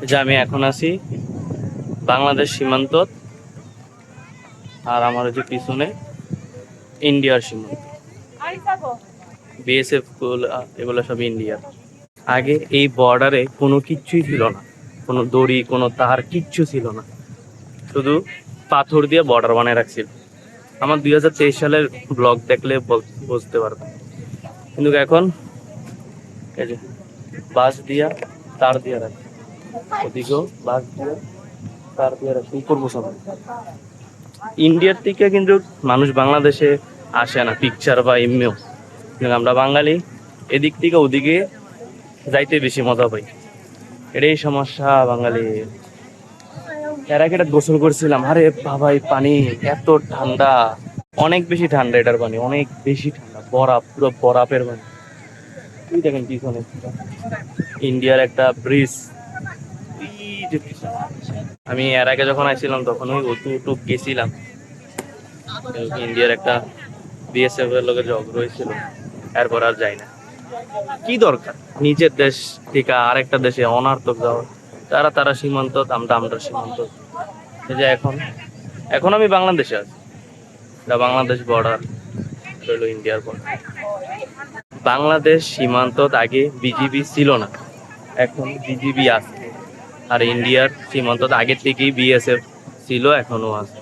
যে আমি এখন আছি বাংলাদেশ সীমান্ত, আর আমার যে পিছনে ইন্ডিয়ার সীমান্ত। বিএসএফ এগুলো সব ইন্ডিয়ার। আগে এই বর্ডারে কোনো কিচ্ছুই ছিল না, কোনো দড়ি কোনো তার কিচ্ছু ছিল না, শুধু পাথর দিয়ে বর্ডার বানিয়ে রাখছিল। আমার 2023 সালের ব্লগ দেখলে বুঝতে পারবে। কিন্তু এখন এই যে বাঁশ দিয়া তার দিয়ে রাখছে, ওদিকেও বাঁশ দিয়ে তার দিয়ে রাখছে। কি করবো সবাই? ইন্ডিয়ার থেকে কিন্তু মানুষ বাংলাদেশে আসে না পিকচার বা এমনিও, কিন্তু আমরা বাঙালি এদিক থেকে ওদিকে যাইতে বেশি মজা পাই। এটাই সমস্যা বাঙালি। এর আগে একটা গোসল করছিলাম, আরে বাবা এই পানি এত ঠান্ডা, অনেক বেশি ঠান্ডা, এটার পানি অনেক বেশি ঠান্ডা, বরফ, পুরো বরফের পানি। তুই দেখেন পিছনে ইন্ডিয়ার একটা ব্রিজ। আমি এর আগে যখন আইছিলাম তখন ওই অতটুকু গেছিলাম, ইন্ডিয়ার একটা বিএসএফ এর লোকের জব রয়েছিল, এরপর আর যাই না। কি দরকার নিজের দেশ থেকে আরেকটা দেশে অনার্থক যাওয়া? তারা সীমান্ত, আমরা সীমান্ত। এই যে এখন এখন আমি বাংলাদেশে আছি, এটা বাংলাদেশ বর্ডার, হলো ইন্ডিয়ার বর্ডার। বাংলাদেশ সীমান্ত আগে বিজিবি ছিল না, এখন বিজিবি আছে। আর ইন্ডিয়ার সীমান্ত আগে থেকেই বিএসএফ ছিল, এখনো আছে।